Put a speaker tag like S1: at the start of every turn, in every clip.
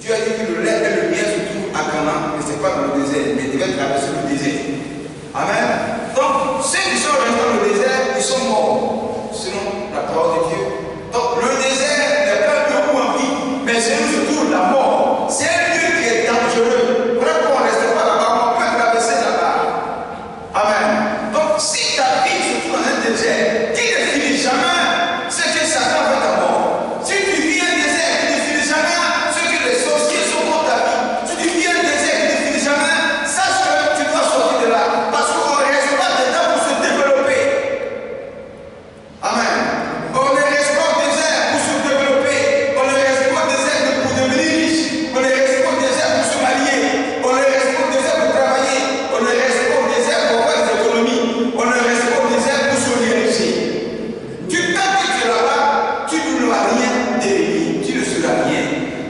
S1: Dieu a dit que le lait et le miel se trouvent à Canaan, mais ce n'est pas dans le désert, mais ils devaient traverser le désert. Amen. Donc, ceux qui sont restés dans le désert, ils sont morts, selon la parole de Dieu. Donc, le désert n'est pas un lieu où on vit, mais c'est où se trouve la mort. C'est un lieu qui est dangereux. Voilà pourquoi on ne reste pas là-bas, on peut traverser là-bas. Amen. Donc, si ta vie se trouve dans un désert, qui ne finit jamais, c'est que Satan fait ta mort. Si tu vis un désert qui ne finit jamais, c'est que les sorciers sont contre ta vie. Si tu vis un désert qui ne finit jamais, sache que tu dois sortir de là. Parce qu'on ne reste pas dedans pour se développer. Amen. On ne reste pas au désert pour se développer. On ne reste pas au désert pour devenir riche. On ne reste pas au désert pour se marier. On ne reste pas au désert pour travailler. On ne reste pas au désert pour faire des économies. On ne reste pas au désert pour se réaliser. Tant que tu es là-bas, tu n'auras rien dérivé. Tu ne seras rien.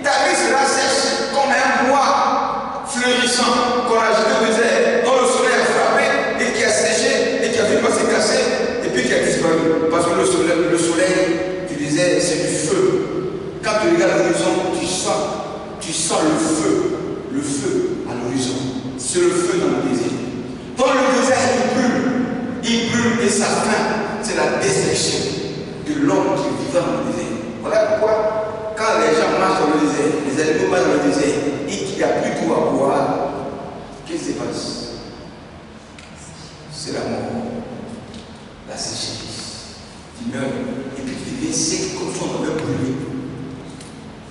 S1: Ta vie sera sèche comme un bois fleurissant qu'on a jeté au désert, dont le soleil a frappé et qui a séché et qui a fini par se casser et puis qui a disparu. Parce que le soleil, tu disais, c'est du feu. Quand tu regardes l'horizon, tu sens le feu à l'horizon. C'est le feu dans le désert. Dans le désert, il brûle et sa fin, c'est la destruction de l'homme qui vit dans le désert. Voilà pourquoi, quand les gens marchent dans le désert, les animaux marchent dans le désert et qu'il n'y a plus tout à boire, qu'est-ce qui se passe? C'est la mort, la sécheresse. Tu meurs et puis tu deviens sec comme si on avait brûlé.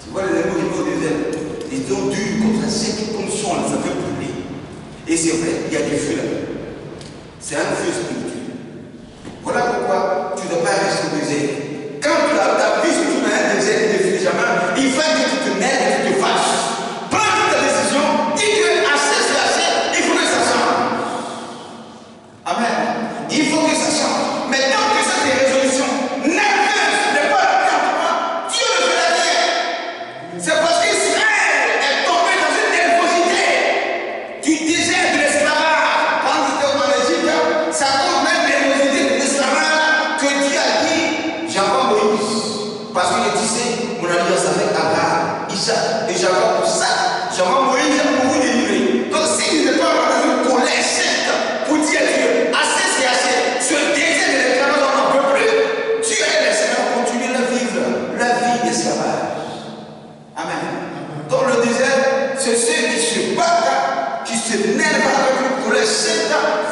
S1: Tu vois les animaux qui vont au désert, ils sont durs comme ça, secs comme si on les avait brûlés. Et c'est vrai, il y a du feu là. C'est un feu spirituel. Voilà pourquoi tu ne dois pas rester au désert. Quand ta vie se trouve dans un désert qui ne finit jamais, il faut que tu te mêles et que tu te fâches. Prends ta décision, dis que assez c'est assez, il faut que ça change. Amen. Il faut que ça change. Mais tant que ça c'est résolution, nerveuse, n'est pas la carte, Dieu ne fait rien. C'est parce qu'Israël est tombé dans une nervosité du désert de l'esclavage. Quand il était en Égypte, ça cause même nervosité de l'esclavage que Dieu a dit, j'envoie Moïse. Parce qu'il disait, mon alliance avec Abraham, Isaac et Jacob, pour ça, j'envoie Moïse pour vous délivrer. Donc si vous n'êtes pas dans une colère sainte pour dire à Dieu, assez c'est assez, ce désert de l'esclavage on n'en peut plus, Dieu et les Seigneurs continuent à vivre la vie d'esclavage. Amen. Dans le désert, c'est ceux qui se battent, qui se nervent avec une colère sainte,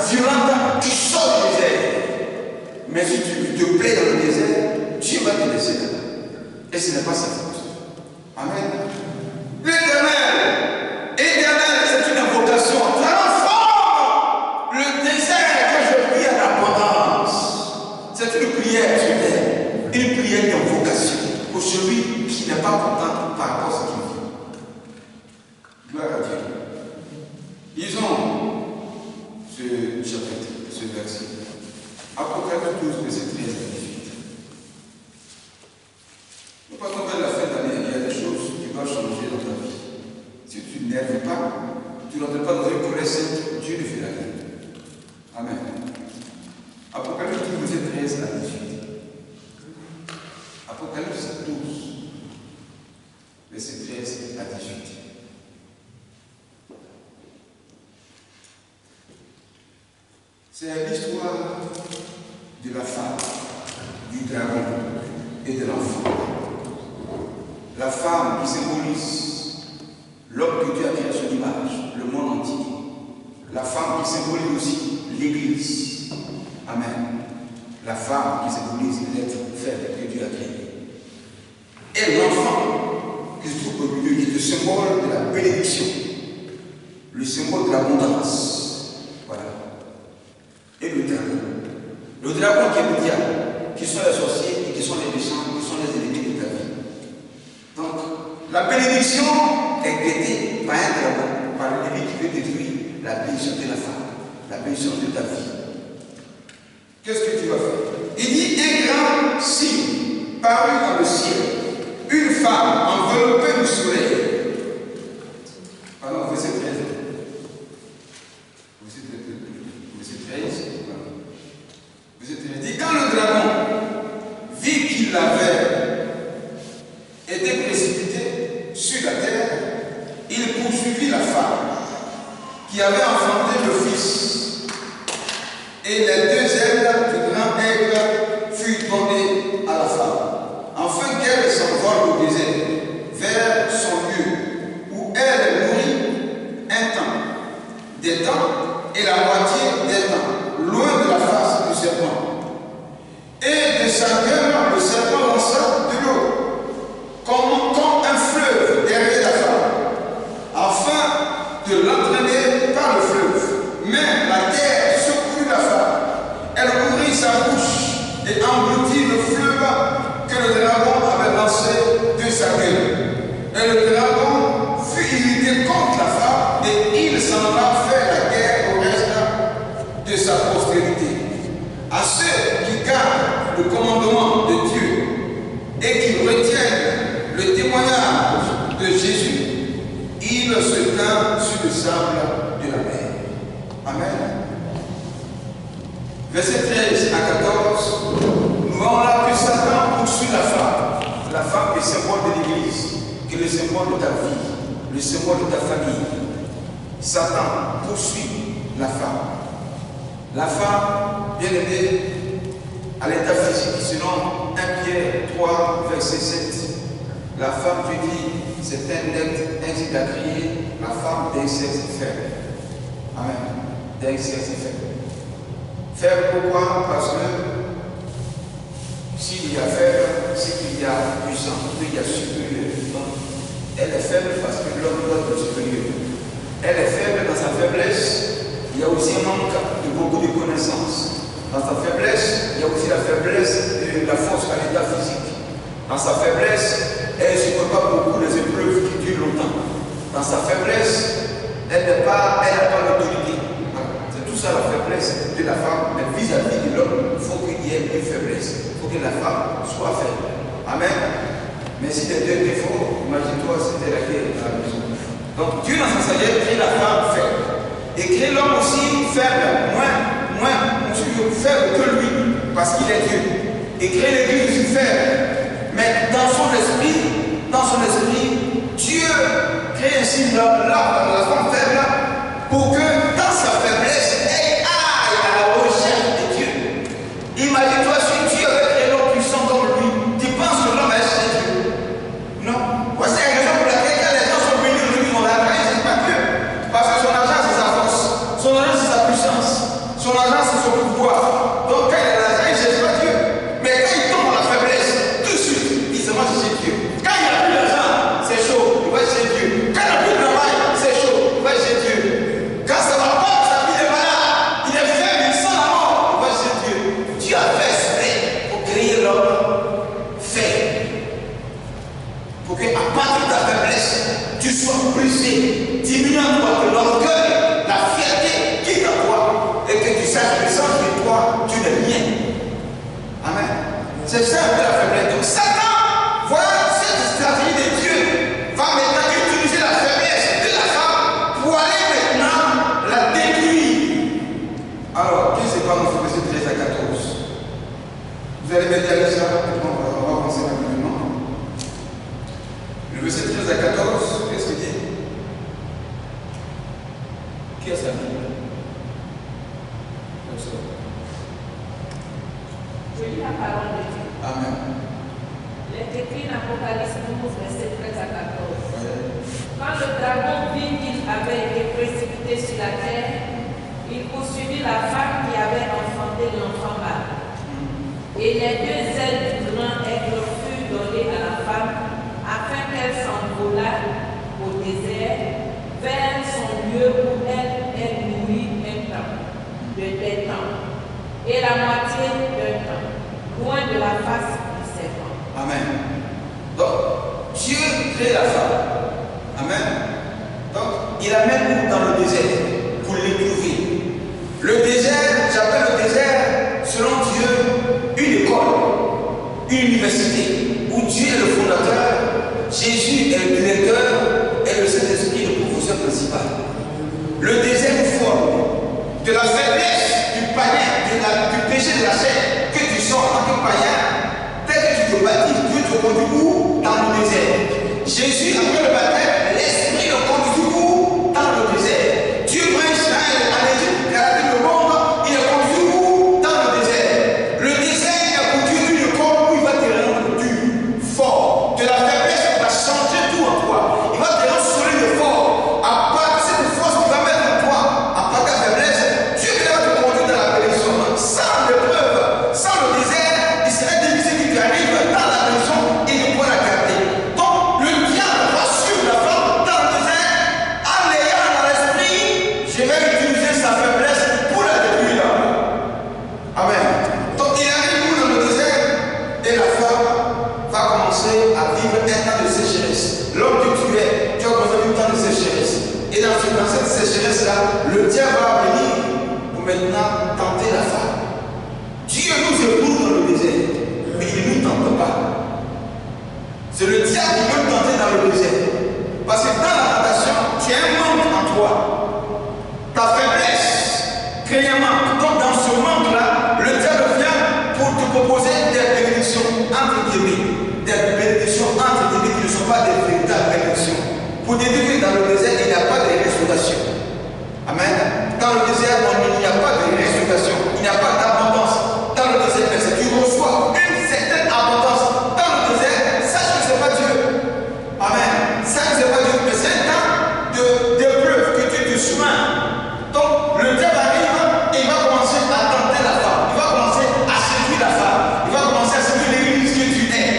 S1: violente, qui sortent du désert. Mais si tu te plais dans le désert, Dieu va te laisser là. Et ce n'est pas sa faute. Amen. L'Éternel, c'est une invocation. Transforme le désert que je vis en abondance. C'est une prière sur terre. Une prière d'invocation pour celui qui n'est pas content par rapport à ce qu'il vit. Gloire à Dieu. Lisons ce chapitre, ce verset. Apocalypse 12, verset 13 à 18. Nous partons vers la fin d'année, il y a des choses qui vont changer dans ta vie. Si tu n'aimes pas, tu n'entres pas dans une colère sainte, Dieu ne fait rien. Amen. Apocalypse 12, verset 13 à 18. Apocalypse 12, verset 13 à 18. C'est l'histoire de la femme, du dragon et de l'enfant. La femme qui symbolise l'homme que Dieu a créé à son image, le monde entier. La femme qui symbolise aussi l'Église. Amen. La femme qui symbolise l'être faible que Dieu a créé. Et l'enfant qui se trouve au milieu, qui est le symbole de la bénédiction, le symbole de l'abondance. Voilà. Et le dragon. Le dragon qui est le diable, qui sont les sorciers et qui sont les méchants, qui sont les ennemis de ta vie. Donc, la bénédiction est guettée par un dragon, par l'ennemi qui veut détruire la bénédiction de la femme, la bénédiction de ta vie. Qu'est-ce que tu vas faire? Il dit un grand signe paru dans le ciel, une femme enveloppée du soleil. Pardon, verset 13. Verset 13. Il dit quand le dragon vit qu'il avait été précipité sur la terre, poursuivit la femme qui avait enfanté le fils. Et les 2 ailes du grand aigle furent données à la femme, afin qu'elle s'envole au désert, vers son lieu, où elle nourrit un temps, des temps et la moitié des temps, loin de la face du serpent. Et de sa gueule, le serpent lança de l'eau, comme un fleuve derrière la femme, afin de l'entraîner par le fleuve. Mais la terre secourit la femme. Elle ouvrit sa bouche et engloutit le fleuve que le dragon avait lancé de sa gueule. Et le dragon fut irrité contre la femme et il s'en alla faire la guerre au reste de sa postérité. À ceux qui gardent le commandement de Dieu et qui retiennent le témoignage de Jésus, il se tint sur le sable de la mer. Amen. Verset 13 à 14, nous voyons là que Satan poursuit la femme est symbole de l'Église, qui est le symbole de ta vie, le symbole de ta famille. Satan poursuit la femme. La femme, bien aimée, à l'état physique, selon 1 Pierre 3, verset 7, la femme, Dieu dit, c'est un être ainsi qu'il a créé la femme d'un sexe faible. Amen. D'un sexe faible. Faible pourquoi? Parce que s'il y a faible, c'est qu'il y a puissant, qu'il y a supérieur. Donc, elle est faible parce que l'homme doit être supérieur. Elle est faible dans sa faiblesse. Il y a aussi un manque de beaucoup de connaissances. Dans sa faiblesse, il y a aussi la faiblesse de la force à l'état physique. Dans sa faiblesse, elle ne supporte pas beaucoup les épreuves qui durent longtemps. Dans sa faiblesse, elle n'a pas l'autorité. C'est tout ça la faiblesse de la femme. Mais vis-à-vis de l'homme, il faut qu'il y ait une faiblesse. Il faut que la femme soit faible. Amen. Mais si tu as 2 défauts, imagine-toi, c'était la guerre à la maison. Donc Dieu dans sa sagesse crée la femme faible. Et crée l'homme aussi faible, faible que lui, parce qu'il est Dieu. Et crée l'Église aussi faible. Mais dans son esprit, Dieu crée ainsi la femme faible pour que dans sa faiblesse, elle aille à la recherche de Dieu. Imagine-toi si Dieu avait créé l'homme puissant comme lui, tu penses que l'homme est chez Dieu? Non. Voici la raison pour laquelle quand les gens sont venus lui, on l'a créé, c'est pas Dieu. Parce que son argent, c'est sa force. Son argent, c'est sa puissance. Son argent, c'est son pouvoir. Donc, quand il a l'argent, il ne cherche pas Dieu. Mais quand il tombe dans la faiblesse, tout de suite, il se mange chez Dieu. Quand il n'a plus d'argent, c'est chaud, il va chez Dieu. Quand il n'a plus de travail, c'est chaud, il va chez Dieu. Quand ça ne va pas, sa vie est malade, il est faible, il sent la mort, il va chez Dieu. Dieu a fait exprès pour créer l'homme faible. Pour qu'à partir de ta faiblesse, tu sois brisé, diminuant toi de l'orgueil, la fierté qui est à toi, et que tu saches que sans toi, tu n'es rien. Amen. C'est ça un peu la faiblesse. Donc Satan, voilà cette stratégie de Dieu, va maintenant utiliser la faiblesse de la femme pour aller maintenant la détruire. Alors, qu'est-ce que c'est pas dans verset 13 à 14? Vous allez mettre avec ça, on va avancer rapidement. Le verset 13 à 14, qu'est-ce qu'il dit? Qui a sa Bible? Comme ça.
S2: Je lis la parole de Dieu.
S1: Amen.
S2: Il est écrit dans Apocalypse 12, verset 13 à 14.
S1: Ouais.
S2: Quand le dragon vit qu'il avait été précipité sur la terre, il poursuivit la femme qui avait enfanté l'enfant mâle. Et les 2 ailes du grand aigle furent données à la femme afin qu'elle s'envolât au désert vers son lieu où elle nourrit un temps, des temps, et la moitié d'un temps, loin de la face du serpent.
S1: Amen. Donc, Dieu crée la femme. Amen. Donc, il amène dans le désert pour l'éprouver. Le désert, j'appelle le désert, selon Dieu, une école, une université, où Dieu est le fondateur, Jésus est le directeur et le Saint-Esprit le professeur principal. Le désert nous forme de la faiblesse du païen, du péché de la chair, que tu sors en tant que païen, dès que tu te baptises, Dieu te conduit où? Dans le désert. Jésus, après sécheresse-là, le diable va venir pour maintenant tenter la femme. Dieu nous épouse dans le désert, mais il ne nous tente pas. C'est le diable qui veut tenter dans le désert. Parce que dans la tentation, tu as un manque en toi. Ta faiblesse crée un manque. Donc dans ce manque-là, le diable vient pour te proposer des bénédictions entre guillemets. Des bénédictions entre guillemets qui ne sont pas des véritables bénédictions. Pour te dire que dans le désert, il n'y a pas de restauration. Amen. Dans le désert, il n'y a pas de restauration. Il n'y a pas d'abondance. Dans le désert, tu reçois une certaine abondance. Dans le désert, sache que ce n'est pas Dieu. Amen. Sache que ce n'est pas Dieu. Mais c'est un temps d'épreuve que tu te soumets. Donc, le diable arrive et il va commencer à tenter la femme. Il va commencer à séduire la femme. Il va commencer à séduire l'église que tu es.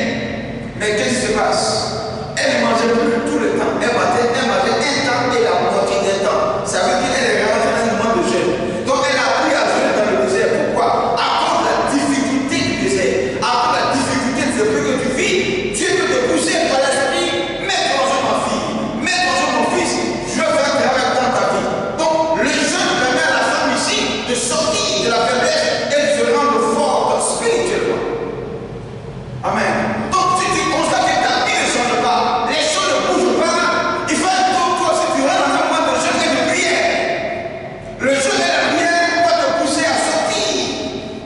S1: Mais qu'est-ce qui se passe? Elle ne mangeait plus tout le temps. Elle mangeait un temps et la moitié d'un temps. Ça veut dire qu'elle est rentrée dans un moment de jeûne. Donc elle a appris à jeûner dans le désert. Pourquoi? À cause de la difficulté du désert. À cause de la difficulté des épreuves que tu vis. Dieu peut te pousser par l'esprit. Mets ton jeu ma fille. Mets ton jeu mon fils. Je veux faire un travail dans ta vie. Donc le jeûne permet à la femme ici de sortir de la faiblesse et de se rendre forte spirituellement. Amen. Donc si tu constates que ta vie ne change pas, les choses ne bougent pas, il faut être toi si tu rentres dans un moment de jeûne et de prière. Le jeûne et la prière va te pousser à sortir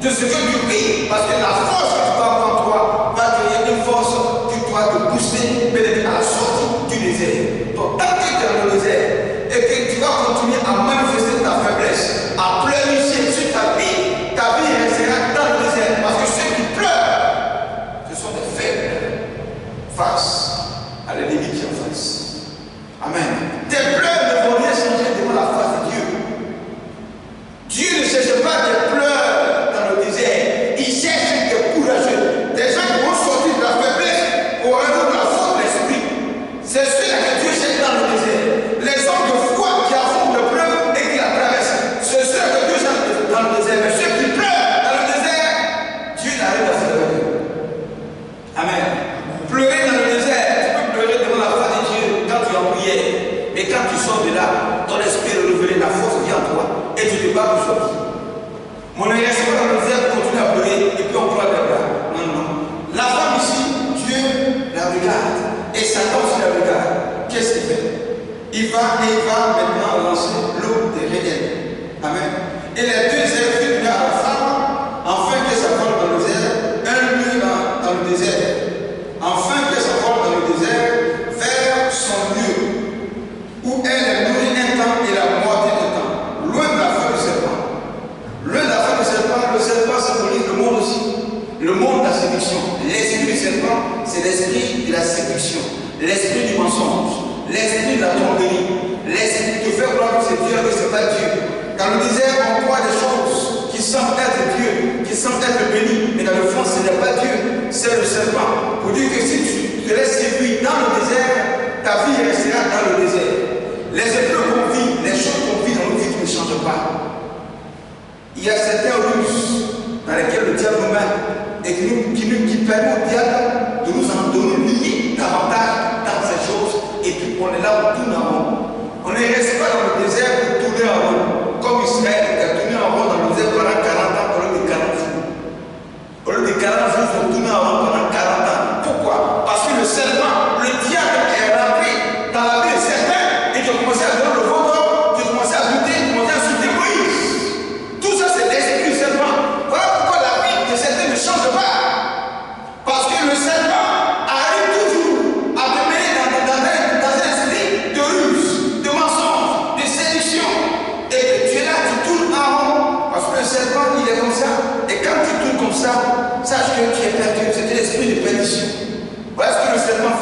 S1: de ce que tu vis, parce que la force que tu vas avoir en toi va créer une force qui doit te pousser peut-être à la sortie du désert. Donc tant que tu es dans le désert et que tu vas continuer à manifester ta faiblesse, à pleurnicher sur ta vie restera dans le désert, parce que ceux qui pleurent, ce sont des faibles face à l'ennemi qui est en face. Amen. Tes pleurs ne vont rien changer devant la face de Dieu. Dieu ne cherche pas des pleurs dans le désert. Il cherche des courageux. Des gens qui vont sortir de la faiblesse pour rendre la force de l'esprit. C'est ceux-là que Dieu cherche dans le désert. Les hommes de foi qui affrontent l'épreuve et qui la traversent. C'est ceux que Dieu cherche dans le désert. Mais ceux qui pleurent dans le désert, Dieu n'arrive à se lever. Amen. Pleurer dans le désert, tu peux pleurer devant la face de Dieu quand tu es en prière. Mais quand tu sors de là, ton esprit est renouvelé, la force vient en toi et tu te bats pour sortir. Mon ne reste pas dans le désert pour continuer à pleurer et puis on croit les bras. Non, non. La femme ici, Dieu la regarde et Satan aussi la regarde. Qu'est-ce qu'il fait? Il va maintenant lancer l'eau derrière elle. Amen. Et les deux êtres firent à la femme, afin que sa femme dans le désert, un lieu dans le désert. Afin que sa femme dans le désert, vers son lieu, où elle est nourrie un temps et la moitié du temps, loin de la femme du serpent. Loin de la femme du serpent, le serpent symbolise le monde aussi. Le monde de la séduction. L'esprit du serpent, c'est l'esprit de la séduction. L'esprit du mensonge. L'esprit de la tromperie. L'esprit qui te fait croire que c'est Dieu, que ce n'est pas Dieu. Dans le désert, on croit des choses qui semblent être Dieu, qui semblent être bénies, mais dans le fond, ce n'est pas Dieu, c'est le serpent. Pour dire que si tu te laisses séduire dans le désert, ta vie restera dans le désert. Les épreuves qu'on vit, les choses qu'on vit dans nos vies qui ne changent pas. Il y a certains ruses dans lesquels le diable nous met et qui permet au diable de nous lier davantage dans ces choses, et puis on est là, on tourne en rond. On ne reste pas dans le désert pour tourner en rond, comme Israël qui a tourné en rond dans le désert pendant 40 ans au lieu de 40 jours. Au lieu de 40 jours, ils ont tourné en rond pendant 40 ans. Pourquoi? Parce que le serpent, le diable est rentré dans la vie de certains et qui ont commencé à donner le vote, qui ont commencé à douter, qui ont commencé à insulter Moïse. Tout ça, c'est l'esprit du serpent. Voilà pourquoi la vie de certains ne change pas. Parce que le serpent arrive toujours à te mener dans un esprit de ruse, de mensonge, de séduction. Et que tu es là, tu tournes en rond. Parce que le serpent, il est comme ça. Et quand tu tournes comme ça, sache que tu es perdu. C'est un esprit de perdition. Voilà ce que le serpent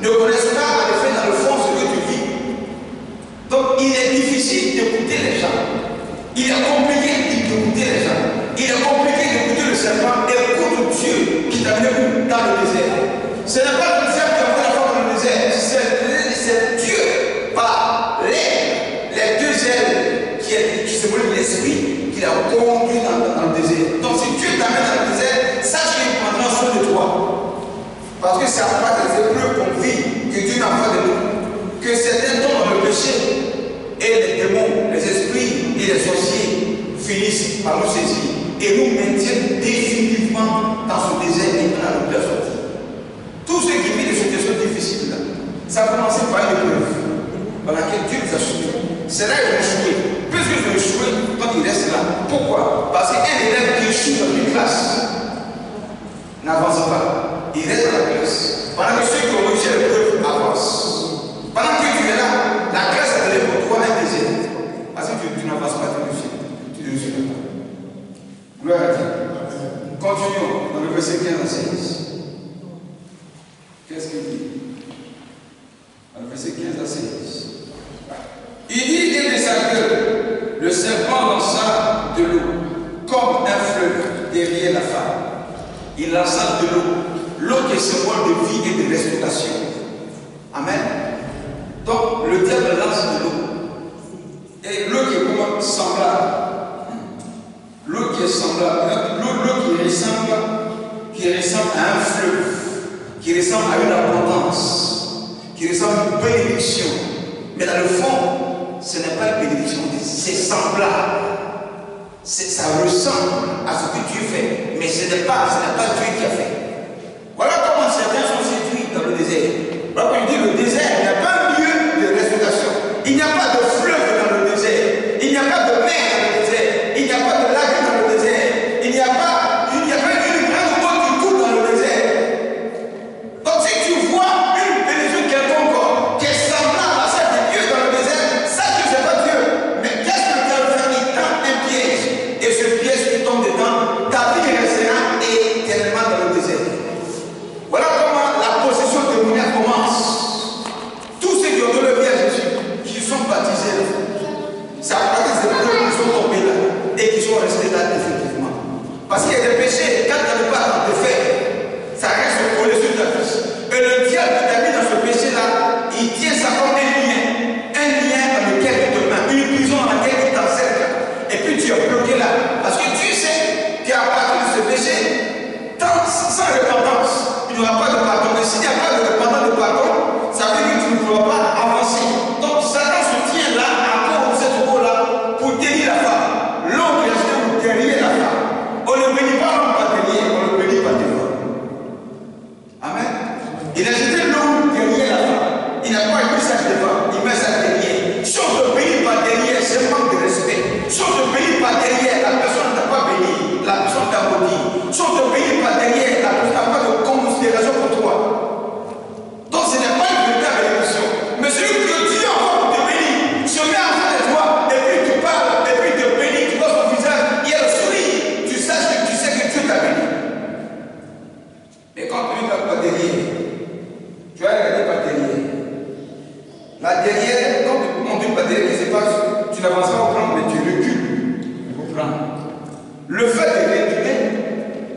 S1: ne connaissent pas en effet dans le fond ce que tu vis. Donc il est difficile d'écouter les gens. Il est compliqué d'écouter les gens. Il est compliqué d'écouter le serpent. Écoute Dieu qui t'a amené dans le désert. Ce n'est pas le serpent qui a amené la femme dans le désert. C'est Dieu par les deux ailes qui symbolisent l'esprit qui l'a conduit dans le désert. Donc si Dieu t'amène dans le désert, sache qu'il prendra soin de toi. Parce que c'est à part des épreuves qu'on vit que Dieu n'a pas de nous. Que certains tombent dans le péché et les démons, les esprits et les sorciers finissent par nous saisir et nous maintiennent définitivement dans ce désert et dans la lutte sortie. Tous ceux qui vivent des situations difficiles là, ça a commencé par une épreuve dans laquelle Dieu les a soutenus. C'est là qu'ils ont échoué. Puisqu'ils ont échoué, donc ils restent là. Pourquoi? Parce qu'un élève qui échoue dans une classe n'avance pas. Il reste dans la classe. Pendant que ceux qui ont réussi l'épreuve avancent. Pendant que tu es là, la classe est allée pour toi un désert. Parce que tu n'avances pas, tu ne réussis pas. Gloire à Dieu. Continuons dans le verset 15 à 16. Qu'est-ce qu'il dit? Dans le verset 15 à 16. Il dit, et de sa gueule, le serpent lança de l'eau, comme un fleuve derrière la femme. Il lança de l'eau qui est symbole de vie et de respiration. Amen. Donc, le diable lance de l'eau. Et l'eau qui est comme semblable. L'eau qui est semblable. L'eau qui ressemble à un fleuve. Qui ressemble à une abondance. Qui ressemble à une bénédiction. Mais dans le fond, ce n'est pas une bénédiction, c'est semblable. Ça ressemble à ce que Dieu fait, mais ce n'est pas Dieu qui a fait. Voilà comment certains sont séduits dans le désert. Voilà quand je dis le désert, il n'y a pas un lieu de respiration. Il n'y a pas de fleuve dans le désert. Il n'y a pas de mer dans le désert. Il n'y a pas de lac dans le désert. Il n'y a pas une grande eau qui coule dans le désert. Donc si tu vois une bénédiction quelconque qui est semblable à celle de Dieu dans le désert, sache que ce n'est pas Dieu. Mais qu'est-ce que Dieu fait? Il tend un piège. Et ce piège qui tombe dedans, ta vie restera éternellement dans le désert. Voilà comment la possession démoniaque commence. Tous ceux qui ont donné le vie à Jésus, qui sont baptisés là, c'est à partir des épreuves qui sont tombés là et qui sont restés là définitivement. Parce qu'il y a des péchés, quand tu n'arrives pas à te faire, ça reste collé sur ta vie. Et le diable qui t'a mis dans ce péché-là, il tient ça comme un lien dans lequel il te met, une prison dans laquelle il t'encercle. Et puis tu es bloqué là. Parce que tu sais qu'à partir de ce péché, sans repentance, il n'y aura pas de pardon. Mais s'il n'y a pas de repentance, de pardon, ça veut dire que tu ne pourras pas avancer. Donc Satan se tient là, à cause de cette eau-là, pour tenir la femme. L'homme qui est resté pour derrière la femme. On ne bénit pas l'homme par derrière, on le bénit par devant. Amen. Il a jeté l'eau derrière la femme. Il n'a pas mis ça devant, il met ça derrière. Si on te bénit par derrière, c'est un manque de respect. Si on te bénit par derrière, la personne ne t'a pas béni, la personne t'a maudit. Si on te bénit par derrière, la personne n'a pas de considération pour toi. Donc ce n'est pas une véritable bénédiction. Mais celui que Dieu envoie pour te bénir, se met en face de toi, et puis tu parles, et puis il te bénit, tu vois son visage, il y a le sourire. Tu sais que Dieu t'a béni. Mais quand tu ne vas pas derrière, tu vas regarder par derrière. Là derrière, quand tu montes par derrière, qu'est-ce qui se passe? Tu n'avances pas au plan, mais tu recules au plan. Le fait de reculer,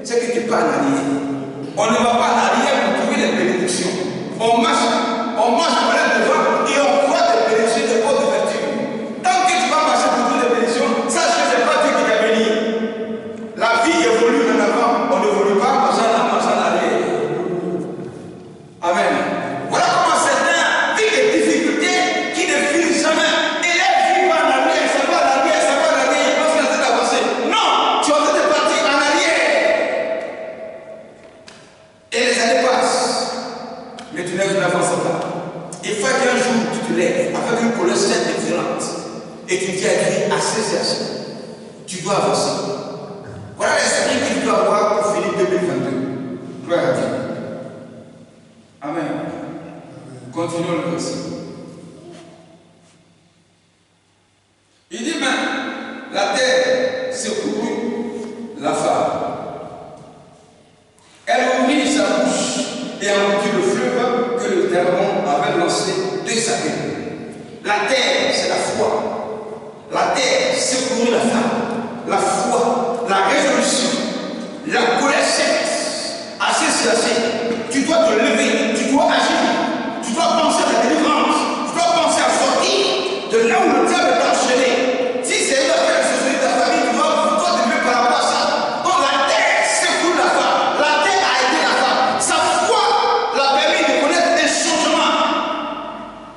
S1: c'est que tu pars en arrière. On ne va pas en arrière pour trouver des bénédictions. On marche par là devant et on croit des bénédictions, des portes de vertu. Tant que tu vas marcher pour trouver des bénédictions, sache que ce n'est pas Dieu qui t'a béni. La vie évolue en avant, on n'évolue pas en marchant en arrière. Amen. Voilà comment certains vivent des difficultés qui ne finissent jamais. Et là, ils vivent en arrière, ça va en arrière, ça va en arrière, ils pensent qu'ils sont en train d'avancer. Non, tu es en train de partir en arrière. Et les années passent, mais tu n'avances pas. Il faut qu'un jour tu te lèves avec une colère sainte et violente et tu dis à Dieu, assez c'est assez. Tu dois avancer. Voilà l'esprit que tu dois avoir pour finir 2022. Gloire à Dieu. Amen. Continuons le verset. Il dit, mais la terre secourut la femme. Elle ouvrit sa bouche et engloutit le fleuve que le terme La terre, c'est la foi. La terre, c'est pour la femme. La foi, la résolution, la colère sainte. Assez, c'est assez. Tu dois te lever, tu dois agir, tu dois penser à la délivrance, tu dois penser à sortir de là où le diable t'a enchaîné. Si c'est une affaire de société de ta famille, tu dois te lever par rapport à ça. Donc la terre, c'est pour la femme. La terre a aidé la femme. Sa foi l'a permis de connaître un changement.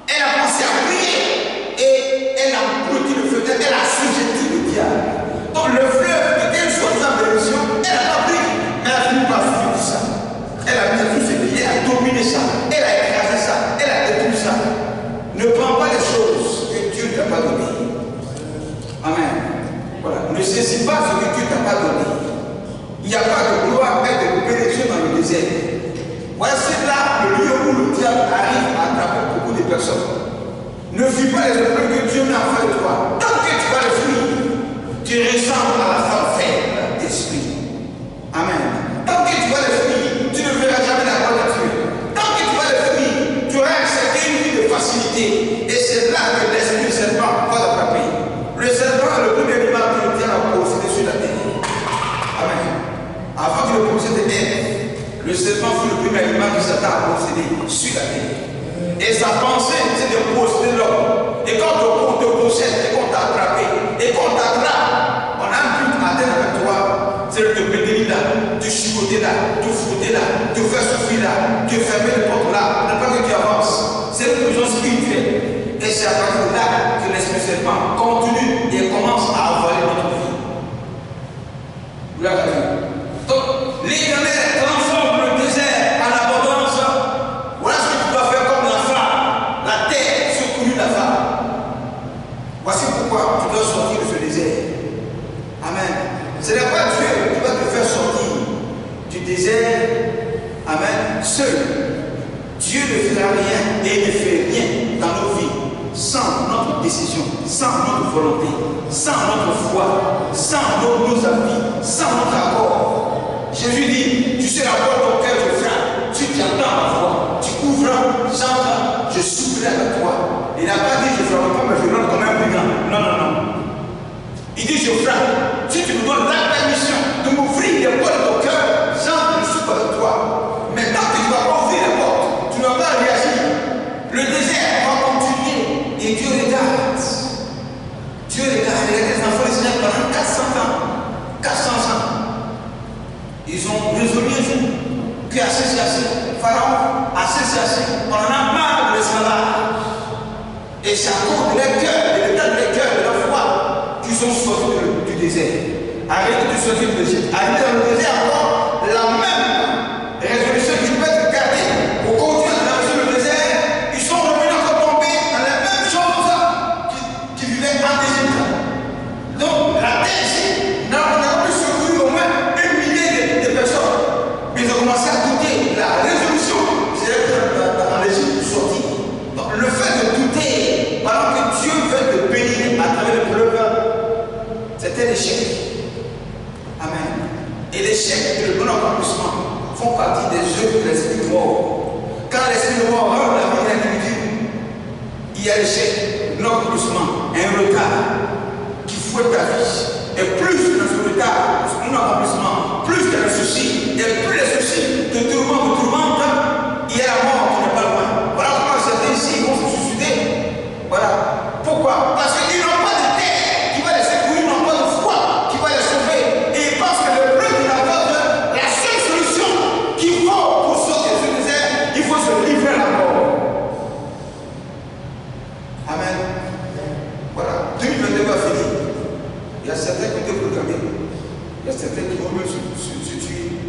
S1: Elle a pensé à prier et elle a bloqué le feu, elle a sujeté le diable. Donc le fleuve était une soi-disant bénédiction, elle n'a pas pris, mais elle a fini par fuir tout ça. Elle a mis tout ce qui elle a dominé ça, elle a écrasé ça, elle a détruit ça. Ne prends pas les choses que Dieu ne t'a pas données. Amen. Voilà. Ne saisis pas ce que Dieu ne t'a pas donné. Il n'y a pas de gloire et de bénédiction dans le désert. Voici là le lieu où le diable arrive à attraper beaucoup de personnes. Ne fuis pas les épreuves que Dieu met en face de toi. Tant que tu vas les fuir, tu ressembles à la femme faible d'esprit. Amen. Tant que tu vas les fuir, tu ne verras jamais la gloire de Dieu. Tant que tu vas les fuir, tu auras accepté une vie de facilité. Et c'est là que l'esprit du serpent va l'attraper. Le serpent est le premier animal que le diable a possédé sur la terre. Amen. Avant que le posséder Ève, le serpent fut le premier animal que Satan a possédé sur la terre. Et sa pensée, c'est de posséder l'homme. Et quand on te possède, et qu'on t'a attrapé, et qu'on t'attrape, on a un but à terre avec toi. C'est de te péter là, te chicoter là, te frotter là, te faire souffrir là, te fermer les portes là, ne pas que tu avances. C'est une prison spirituelle. Et c'est à partir de là que l'esprit serpent continue et commence à avaler notre vie. Vous l'avez vu. Donc, l'Éternel transforme le désert en abondance. Voilà ce que tu dois faire comme la femme. La terre secoue la femme. Voici pourquoi tu dois sortir de ce désert. Amen. Ce n'est pas Dieu qui va te faire sortir du désert. Amen. Seul. Dieu ne fera rien et ne fait rien dans nos vies sans notre décision, sans notre volonté, sans notre foi, sans nos avis, sans notre accord. Jésus dit, tu sais la porte au cœur je frappe, tu t'entends ma voix, tu ouvres, j'entends, je soufflerai avec toi. Il n'a pas dit je ne frappe pas, mais je rentre comme un brigand. Non, non, non. Il dit je frappe. Si tu me donnes la permission de m'ouvrir les portes de ton cœur, j'entre, je souffle avec toi. Mais tant que tu ne vas pas ouvrir les portes, tu ne vas pas réagir. Le désert va continuer et Dieu regarde. Dieu regarde les enfants d'Israël pendant 400 ans. 400 ans. Ils ont résolu un jour que assez c'est assez. Pharaon, assez c'est assez. On en a marre de l'esclavage. Et c'est à cause de leur cœur, de l'état de leur cœur, de leur foi, qu'ils sont sortis du désert. Arrêtez de sortir du désert. Arrêtez dans le désert encore la même résolution qui peut être gardée pour continuer à traverser le désert. Ils sont revenus encore tomber dans les mêmes choses qui vivaient en Égypte. Donc la terre ici n'a plus secouru au moins 1 millier de personnes. Mais ils ont commencé à douter. La résolution, c'est dans l'Égypte sortie. Donc le fait de douter, pendant que Dieu veut te bénir à travers l'épreuve, c'est un échec. Amen. Et l'échec et le bon accomplissement font partie des œuvres de l'esprit mort. Quand l'esprit mort rend la vie de l'individu, il y a l'échec, non-accomplissement, un retard qui fouette ta vie. Et plus dans ce retard, ce non-accomplissement, plus tu as le souci, et plus les soucis te tourmentent, il y a la mort qui n'est pas loin. Voilà pourquoi certains ici vont se suicider. Voilà. Pourquoi? Parce qu'ils n'ont pas de terre qui va les secourir, ils n'ont pas de foi qui va les sauver. Et ils pensent que le bleu de la seule solution qu'il faut pour sortir de ce désert, il faut se livrer à la mort. Amen. Voilà. 2022 va finir. Il y a certains qui ont été programmés. Il y a certains qui vont même se tuer.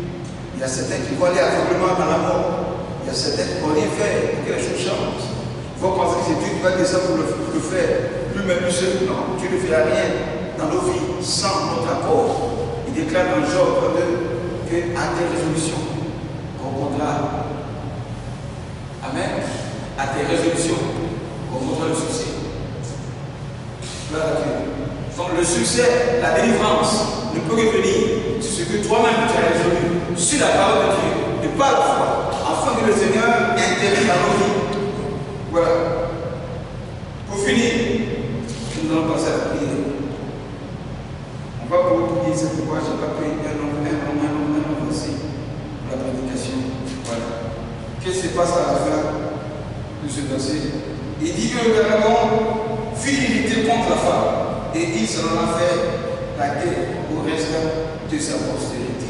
S1: Il y a certains qui vont aller aveuglément dans la mort. Il y a certains qui ne vont rien faire pour que les choses changent. Il faut penser que c'est Dieu qui va descendre pour le faire. Lui-même, lui seul. Non, Dieu ne fera rien dans nos vies sans notre accord. Il déclare dans Job 2 qu'à tes résolutions, on comptera. Amen. À tes résolutions, on comptera le succès. Gloire à Dieu. Donc le succès, la délivrance ne peut revenir sur ce que toi-même tu as résolu, sur la parole de Dieu, de par la foi, afin que le Seigneur intervienne dans nos vies. Voilà. Pour finir. pourquoi je n'ai pas pris un nom aussi pour la prédication. Voilà. Qu'est-ce qui se passe à la fin de ce verset? Il dit que le dragon fit l'unité contre la femme, et il s'en a fait la guerre au reste de sa postérité.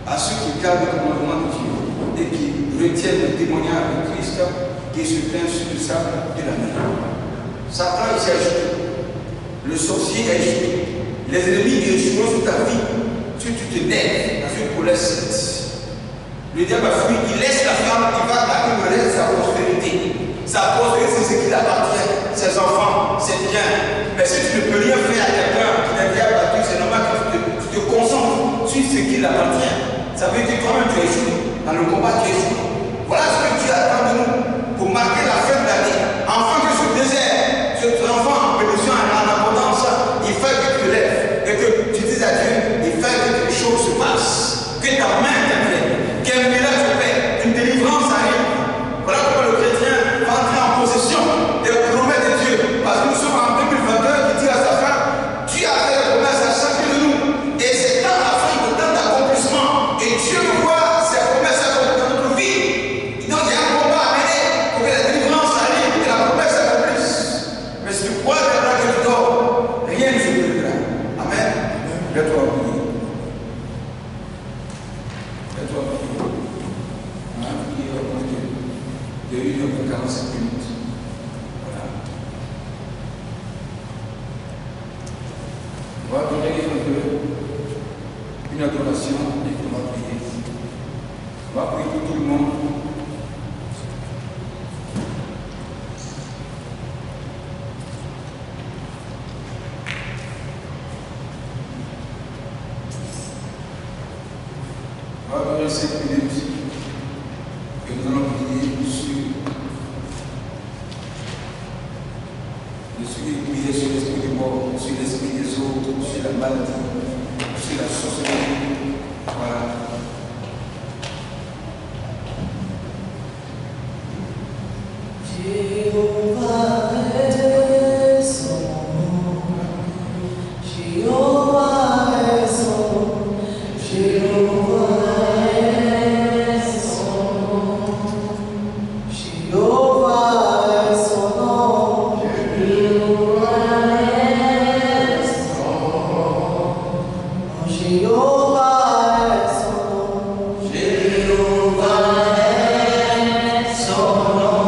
S1: À ceux qui gardent le commandement de Dieu et qui retiennent le témoignage de Christ qui se peint sur le sable de la mer. Satan ici a échoué. Le sorcier a échoué. Les ennemis échouent sur ta vie. Si tu te lèves dans une colère sainte, le diable a fui, il laisse la femme, il va accumuler sa prospérité. Sa prospérité, c'est ce qui appartient, ses enfants, ses biens. Mais si tu ne peux rien faire à quelqu'un qui n'est rien battu, c'est normal que tu te concentres sur ce qui appartient. Ça veut dire que toi-même tu es échoué. Dans le combat, tu es échoué. Voilà ce que Dieu attend de nous pour marquer la fin de l'année. Enfin que ce désert, cet enfant en bénédiction, en abondance, il fait que tu te lèves et que tu dises à Dieu, il fait que quelque chose se passe. Que ta main t'aide, qu'un miracle se fait, une délivrance arrive. Voilà pourquoi le chrétien va entrer en possession des promesses de Dieu. Parce que nous sommes en 2022 qui dit à sa femme, tu as fait la promesse à chacun de nous. Et c'est dans la fin de temps d'accomplissement. Et Dieu voit ces promesses dans notre vie. Donc il y a un combat à mener pour que la délivrance arrive et que la promesse s'accomplisse. Mais si tu crois que tu dors, rien ne se produira. Amen. Lève-toi à prier. Lève-toi à prier. On a prié au moins de 1h45 minutes. Voilà. On va donner un peu une adoration et on va prier. On va prier pour tout le monde. On va donner 5 minutes et nous allons prier sur l'esprit des morts, sur l'esprit des autres, sur la maladie, sur la sorcellerie. Voilà.
S3: Jéhovah est son nom. Jéhovah est son nom. Jéhovah est son nom. Jéhovah est son nom. Jéhovah est son nom.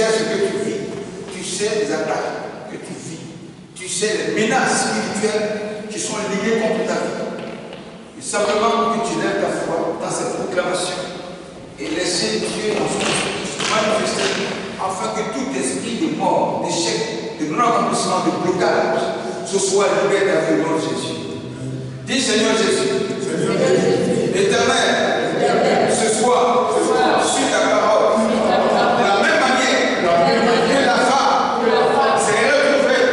S1: sais ce que tu vis. Tu sais les attaques que tu vis. Tu sais les menaces spirituelles qui sont liées contre ta vie. Et simplement que tu lèves ta foi dans cette proclamation et laisser Dieu en son esprit se manifester afin que tout esprit de mort, d'échec, de non-accomplissement, de blocage, ce soit libéré dans le nom de Jésus. Dis Seigneur Jésus, Éternel, ce soir, suis ta parole. De la même manière que la femme s'est retrouvée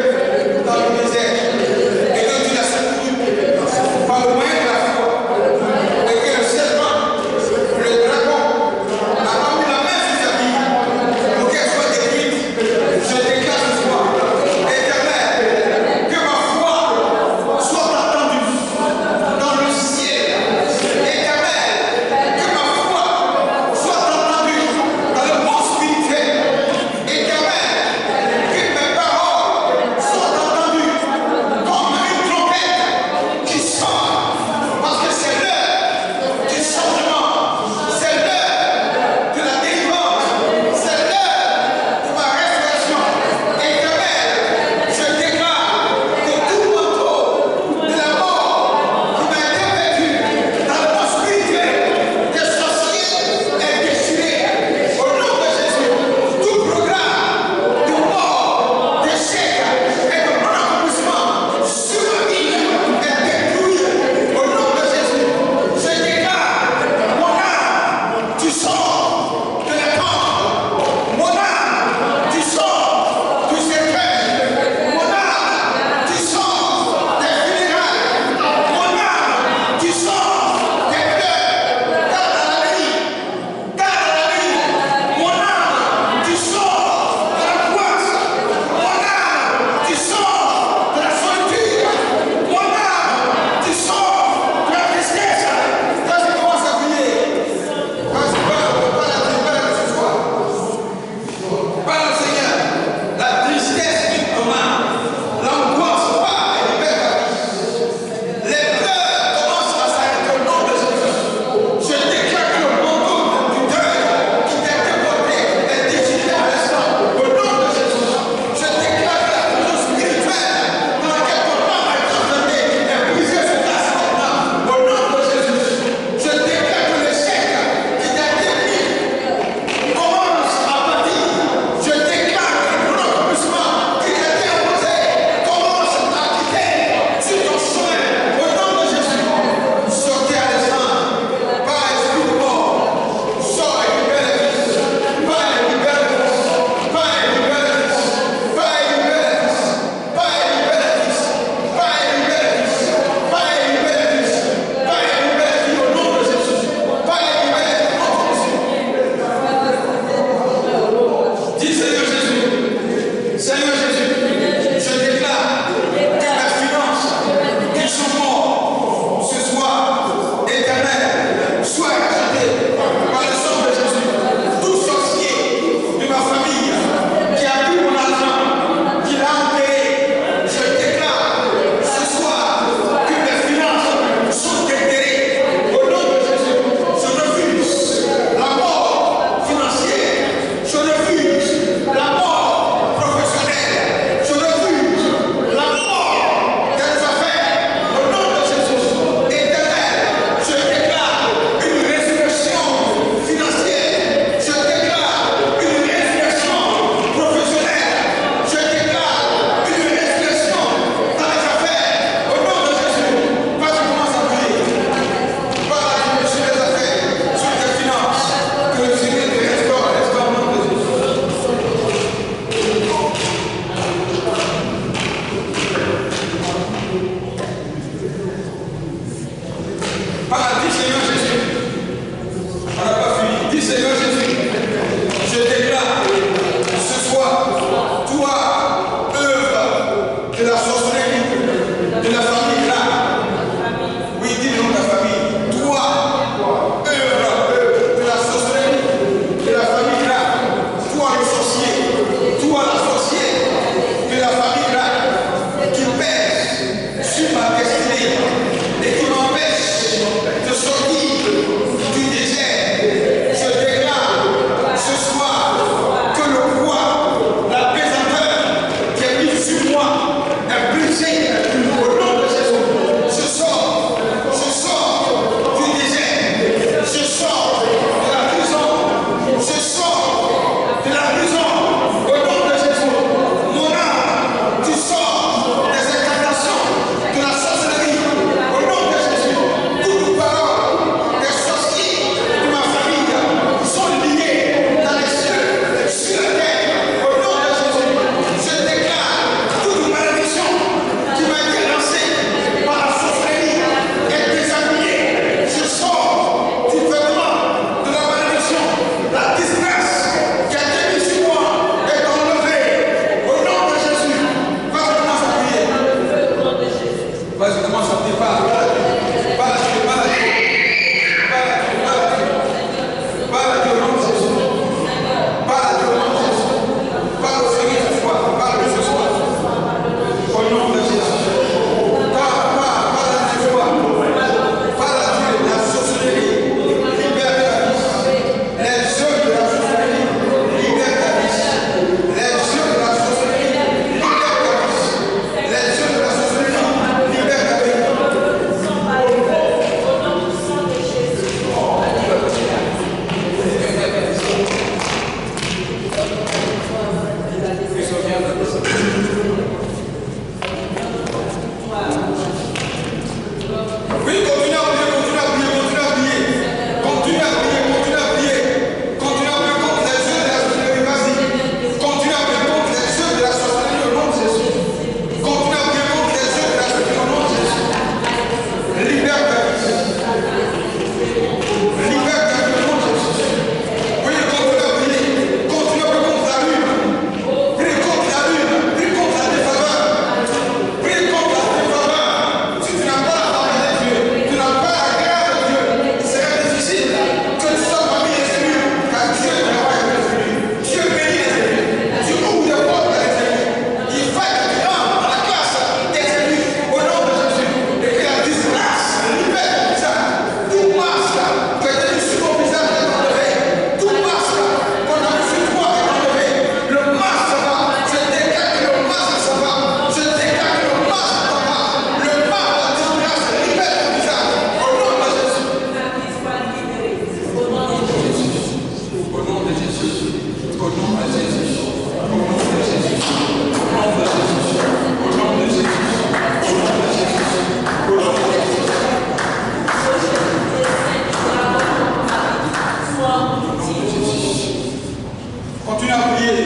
S1: dans le désert et que tu l'as secourue par le moyen de la foi et que le serpent, le dragon, a pas mis la main sur ta vie pour qu'elle soit détruite. Je déclare ce soir, Éternel, que ma foi soit attendue dans le ciel. Éternel,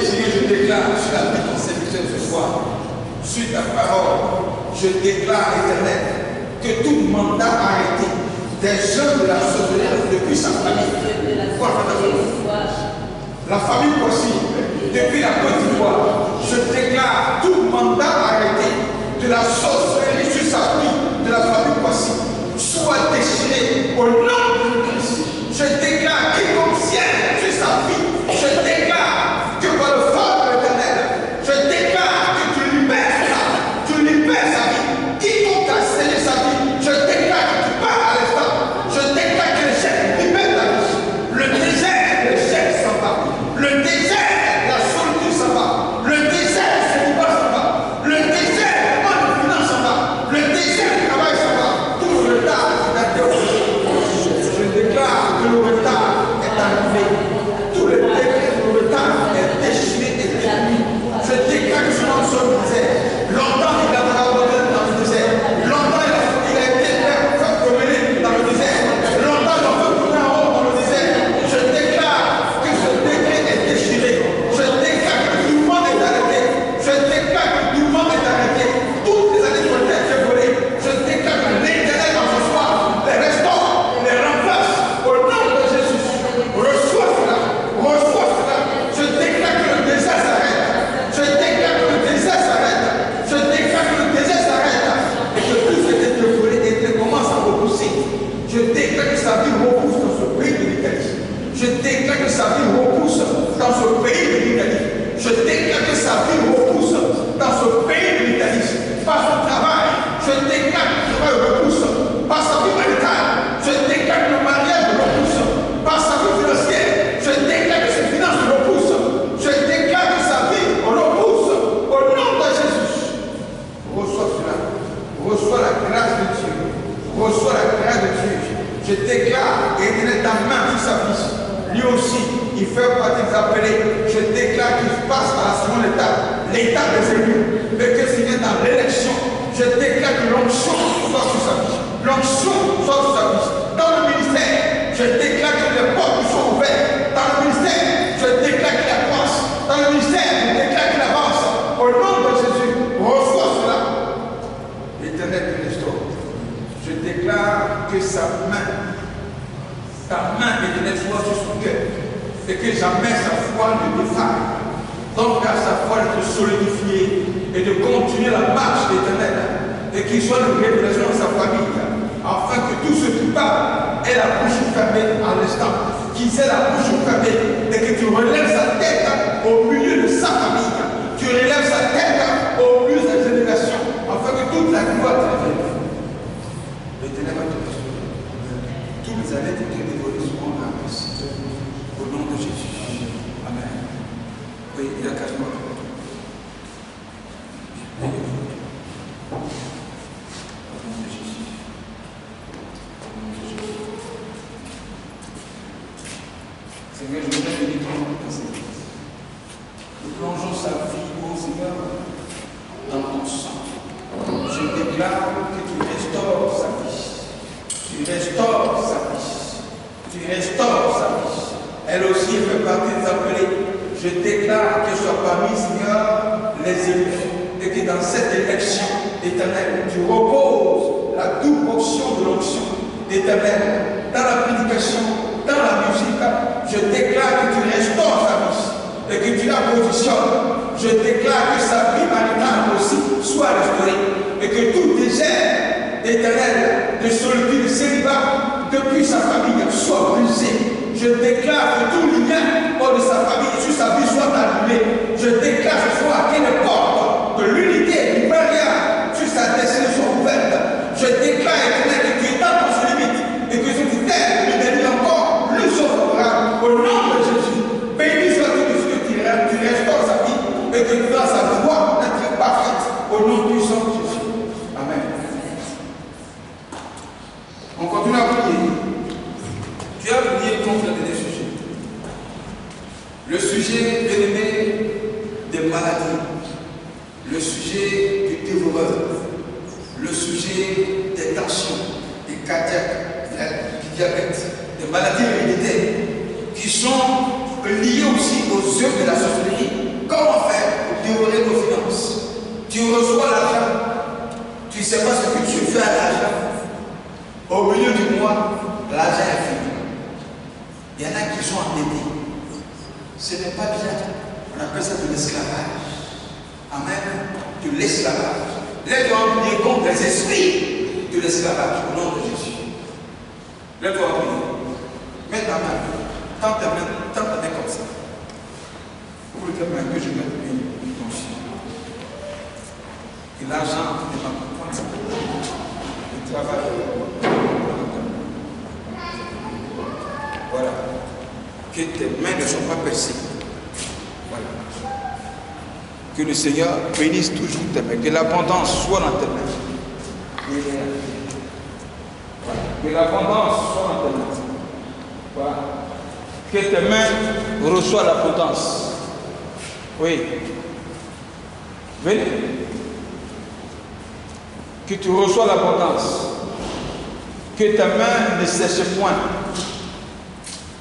S1: Seigneur, je déclare sur la vie de ton serviteur ce soir, sur ta parole, je déclare, Éternel, que tout mandat arrêté des jeunes de la sorcellerie depuis sa famille, la famille Poissy, depuis la Côte d'Ivoire, je déclare tout mandat arrêté de la sorcellerie sur sa vie, de la famille Poissy, soit déchiré au nom de Christ. Je déclare quiconque tienne sur sa vie, je déclare que par le feu de l'Éternel, je déclare que tu libères sa vie, quiconque a scellé sa vie, je déclare que tu pars à l'instant, je déclare que le chef libère ta vie, le désert, le chef s'en va, le désert, la solitude s'en va, le désert, le célibat s'en va, le désert, le manque de finance s'en va, le désert, le travail s'en va, tout le retard est interrompu. Je déclare que le retard est arrivé, tout le retard est déchiré et détruit. Je déclare que ce nom soit le désert. Longtemps il a travaillé dans le désert, longtemps il a été promené dans le désert, longtemps il a fait tourner en haut dans le désert. Je déclare que ce décret est déchiré. Je déclare que tout le monde est arrêté. Je déclare que tout le monde est arrêté. Toutes les années pour lesquelles j'ai volé, je déclare que l'Éternel dans ce soir les restaure, les remplace au nom de Jésus. Reçois cela, reçois cela. Je déclare que le désert s'arrête. Je déclare que le désert s'arrête. Je déclare que le désert s'arrête. Et que tout ce qui était volé commence à repousser. Je déclare que sa vie repousse dans ce pays de l'Italie. Je déclare que sa vie repousse dans ce pays de l'Italie. Je déclare que sa vie repousse dans ce pays de l'Italie. Par son travail, je déclare que le travail repousse. Par sa vie maritale, je déclare que le mariage repousse. Par sa vie financière, je déclare que ses finances repoussent. Je déclare que sa vie repousse. Au nom de Jésus. Reçois cela. Reçois la grâce de Dieu. Reçois la grâce de Dieu. Je déclare et il est ta main sur sa vie. Lui aussi, il fait partie des appelés. Je déclare qu'il passe à la seconde étape, l'étape des élus. Mais que s'il est dans l'élection, je déclare que l'onction soit sur sa vie. L'onction soit sur sa vie. Dans le ministère, je déclare que les portes sont ouvertes. Dans le ministère, je déclare qu'il avance. Dans le ministère, je déclare qu'il avance. Au nom de Jésus, reçois cela. L'Éternel te restaure. Je déclare que ta main éternelle soit sur son cœur. Et que jamais sa foi ne défaille. Donc à sa foi d'être solidifiée et de continuer la marche éternelle. Et qu'il soit une révélation dans sa famille. Afin que tous ceux qui parlent aient la bouche fermée à l'instant. Qu'ils aient la bouche fermée et que tu relèves sa tête au milieu de sa famille. Tu relèves sa tête au milieu de sa génération. Afin que toute la gloire te révèle. L'Éternel va te restaurer. Tous les années que tu as dévolées seront remplies. Au nom de Jésus. Amen. Oui, il y a 4 mois. Seigneur, je voudrais bénir ton nom dans cette église. Nous plongeons sa vie, ô Seigneur, dans ton sang. Je déclare que tu restaures sa vie. Tu restaures sa vie. Tu restaures sa vie. Elle aussi fait partie des appelés. Je déclare que soit parmi, Seigneur, les élus. Et que dans cette élection éternelle, tu reposes la double portion de l'onction éternelle dans la prédication, dans la musique. Je déclare que tu restaures sa vie et que tu la positionnes. Je déclare que sa vie maritale aussi soit restaurée et que tout désert éternel de solitude, de célibat depuis sa famille soit brisé. Je déclare que tout lien hors de sa famille et sur sa vie soit allumé. Je déclare ce soir que les portes de l'unité, du mariage sur sa destinée soient ouvertes. Je déclare éternel que tu es dans ton limite et que je te t'aide de donner encore le sauveur au nom de Jésus. Béni soit-il de ce que tu restaures sa vie et que tu donnes sa voix d'être parfaite au nom puissant de Jésus. Amen. On continue à prier. Tu as prié contre les sujets. Le sujet, bien-aimé, des maladies. Le sujet du dévoreur. Le sujet des tensions, des cardiaques, du diabète, des maladies héréditaires qui sont liées aussi aux œuvres de la sorcellerie sont endettés. Ce n'est pas bien. On appelle ça de l'esclavage. Amen. De l'esclavage. Lève-toi en prier contre les esprits de l'esclavage au nom de Jésus. Lève-toi en prier. Mets ta main. Tends ta main comme ça. Pour ta main que je mette ton chien. Et l'argent n'est pas pour toi. Le travail. Voilà. Que tes mains ne soient pas percées. Voilà. Que le Seigneur bénisse toujours tes mains. Que l'abondance soit dans tes mains. Voilà. Que l'abondance soit dans tes mains. Voilà. Que tes mains reçoivent l'abondance. Oui. Venez. Que tu reçois l'abondance. Que ta main ne sèche point.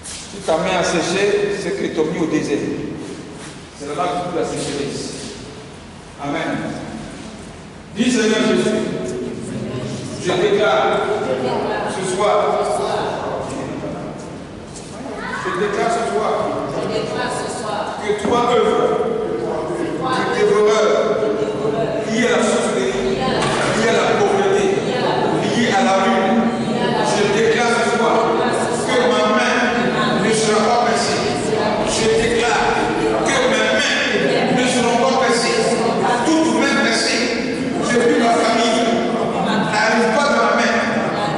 S1: Si ta main a séché, c'est que tu as mis au désert. C'est là que tu la sécheresse. Amen. Dis Seigneur Jésus, je déclare ce soir, que toi œuvre du dévoreur lié à la sorcellerie, lié à la pauvreté, lié à la rue. Je déclare ce soir que ma main ne sera pas percée. Je déclare que mes mains ne seront pas percées. Toutes mes mains percées, depuis ma famille, n'arrive pas dans ma main.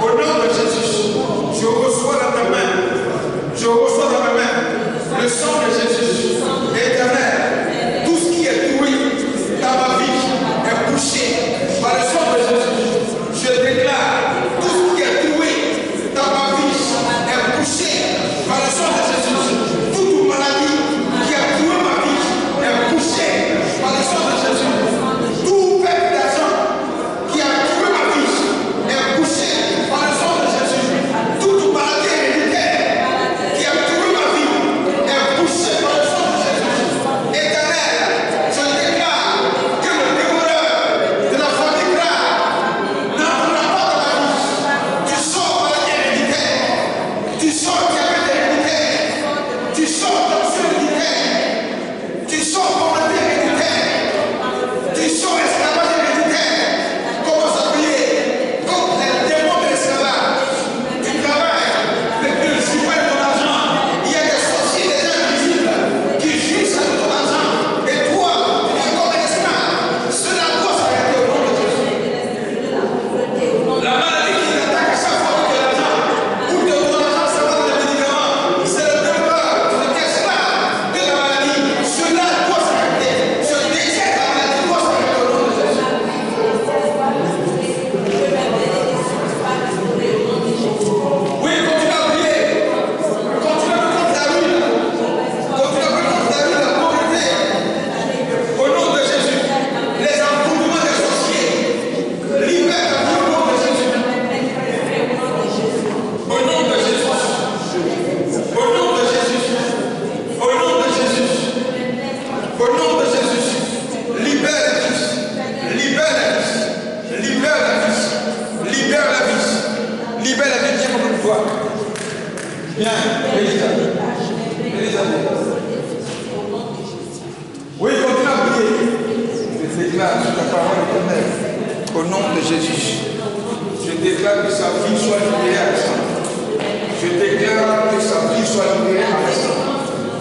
S1: Au nom de Jésus, je reçois dans ma main. Je reçois dans ma main le sang de Jésus. Éternel, tout ce qui est doué dans ma vie est poussé par le sang de Jésus. Je déclare, tout ce qui est doué dans ma vie est poussé par le sang de Jésus. Toute maladie qui a doué ma vie est poussée par le sang de Jésus. Tout perte d'argent qui a doué ma vie est poussé par le sang de Jésus. Toute maladie héréditaire qui a doué ma vie est poussée par le sang de Jésus. Éternel, je déclare que le dévoreur de la famille grave n'entrera pas dans ma vie. Tu sors par l'héréditaire. Tu sors diabète héréditaire. Tu sors tension héréditaire. Tu sors pauvreté héréditaire. Tu sors esclavage héréditaire. Commence à prier contre les démons de l'esclavage. Tu travailles depuis le support de ton argent. Il y a des sorciers, des invisibles qui jouissent de ton argent. Et toi, tu es comme un esclave. Cela doit s'arrêter au nom de Jésus. La maladie qui t'attaque chaque fois que tu as l'argent, ou que ton argent ça va dans les médicaments, c'est le dévoreur, tu es esclave de la maladie. Cela doit s'arrêter. Ce décès de la maladie doit s'arrêter au nom de Jésus. Oui, continue à prier. Continue à prier contre la ruine. Continue à prier contre la ruine, la pauvreté. Au nom de Jésus. Les envoûtements des sorciers. Libère ta vie au nom de Jésus. Au nom de Jésus. Au nom de Jésus. Au nom de Jésus. Au nom de Jésus. Libère la vie. Libère la vie. Libère la vie. Libère la vie. Libère la vie. Viens comme une fois. Viens, Elisabeth. Elisabeth. Oui, continue à prier. Je déclare sur ta parole éternelle. Au nom de Jésus. Je déclare que sa vie soit libérée à l'instant. Je déclare que sa vie soit libérée à l'instant.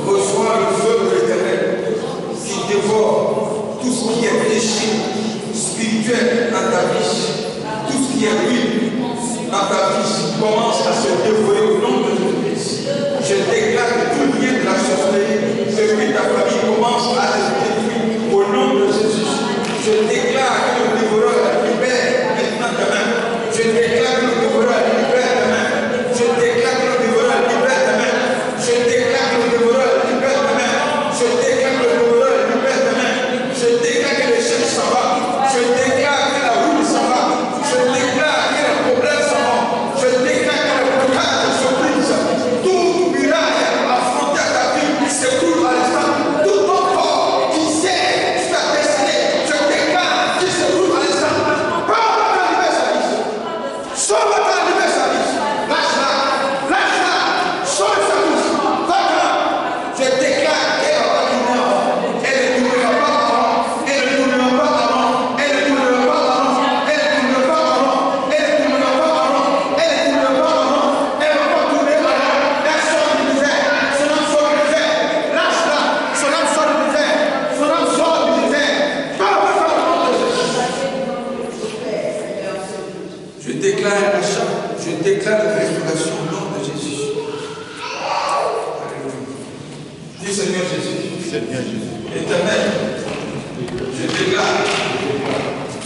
S1: Reçois le feu de l'éternel qui dévore tout ce qui est péché spirituel dans ta vie. Tout ce qui est ruine dans ta vie commence à se dévorer au nom de Jésus. Je déclare que tout lien de la sorcellerie depuis ta famille commence à se détruire au nom de Jésus. Je déclare que le dévoreur libère maintenant ta main. Je déclare que le dévoreur libère ta main. Je déclare que le dévoreur libère ta main. Je déclare que le dévoreur libère ta main. Je déclare que le dévoreur libère ta main. Je déclare que l'échec s'en va. Je déclare que la route s'en va. Je déclare que les problèmes s'en vont. Je déclare que le blocage se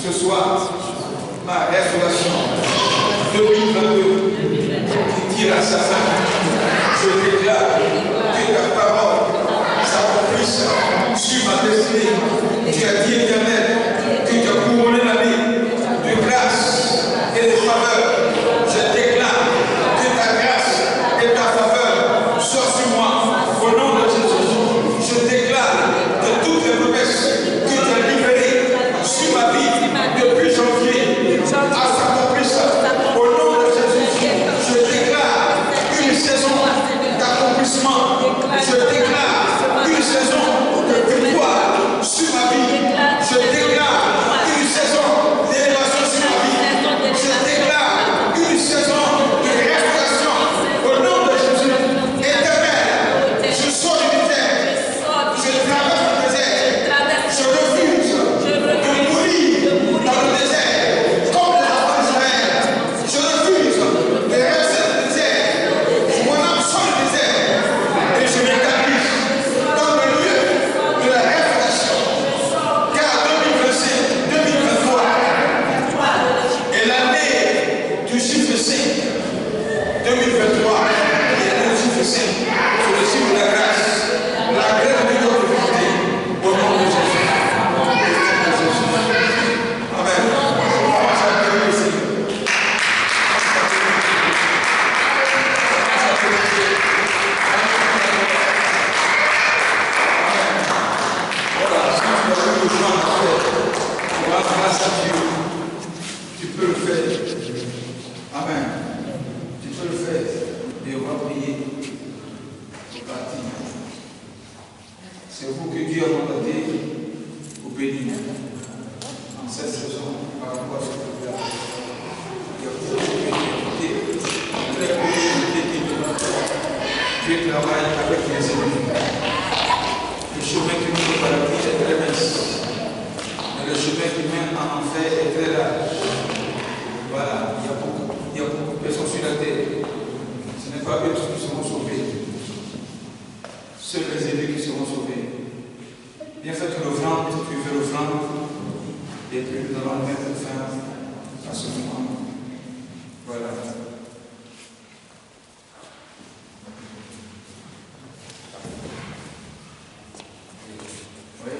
S1: ce soir, ma restauration 2022 qui tire à sa fin. Je déclare que ta parole s'accomplisse sur ma destinée. Tu as dit éternel que tu as couronné la vie de grâce et de faveur. Je déclare que ta grâce et ta faveur soient sur moi. Au nom de Jésus, je déclare que toutes les promesses que tu as libérées sur ma vie depuis janvier à s'accomplisse. Au nom de Jésus, je déclare une saison d'accomplissement. Je déclare une saison de victoire sur ma vie. Je déclare une saison d'élévation sur ma vie. Je déclare une saison de restauration au nom de Jésus. Éternel, je sors du désert. Je traverse le désert. Je refuse de mourir dans le désert comme les enfants d'Israël. Je refuse de rester dans le désert. Mon âme sort du désert et je m'établis dans le lieu de la restauration. Car 2025, 2023 est l'année du chiffre 5. 2023 est l'année du chiffre 5. C'est le chiffre de la grâce. La grâce de notre vérité. Au nom de Jésus. Amen. Commence à prier ici. Voilà, si tu as eu le choix de faire, on va grâce à Dieu. Tu peux le faire. Amen. Tu peux le faire. Et on va prier pour partir. C'est vous que Dieu a mandaté pour bénir en cette saison par rapport à ce que vous avez fait. Il y a beaucoup de bénédictions, très peu de bénédictions. Dieu travaille avec les ennemis. Le chemin qui mène au paradis est très mince, mais le chemin qui mène en enfer est très large. Voilà, il y a beaucoup de personnes sur la terre. Ce n'est pas eux qui seront sauvés. Seuls les élus qui seront sauvés. Bien fait l'offrande, tu fais l'offrande, et puis nous allons mettre fin à ce moment. Voilà. Oui.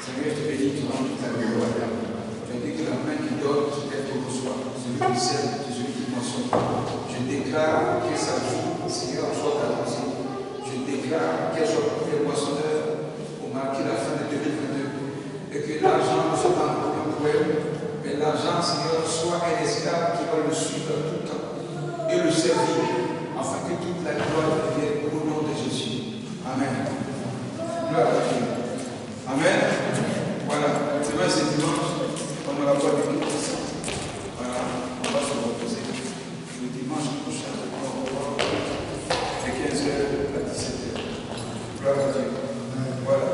S1: Seigneur, je te bénis, tu rends toute la gloire. Tu as dit que la main qui donne, c'est elle qui reçoit. Celui qui sème, c'est celui qui consomme. Je déclare que sa vie, Seigneur, soit avancée. Je déclare qu'elle soit pour les poissonneurs pour marquer la fin de 2022. Et que l'argent ne soit pas un problème, mais l'argent, Seigneur, soit un esclave qui va le suivre tout le temps et le servir, afin que toute la gloire vienne au nom de Jésus. Amen. Gloire à Dieu. Amen. Voilà. Demain c'est dimanche. On a la voix de Christ. Voilà. On va se reposer. Le dimanche prochain, on va voir de 15h à 17h. Gloire à Dieu. Voilà.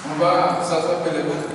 S1: On va s'attraper les mains.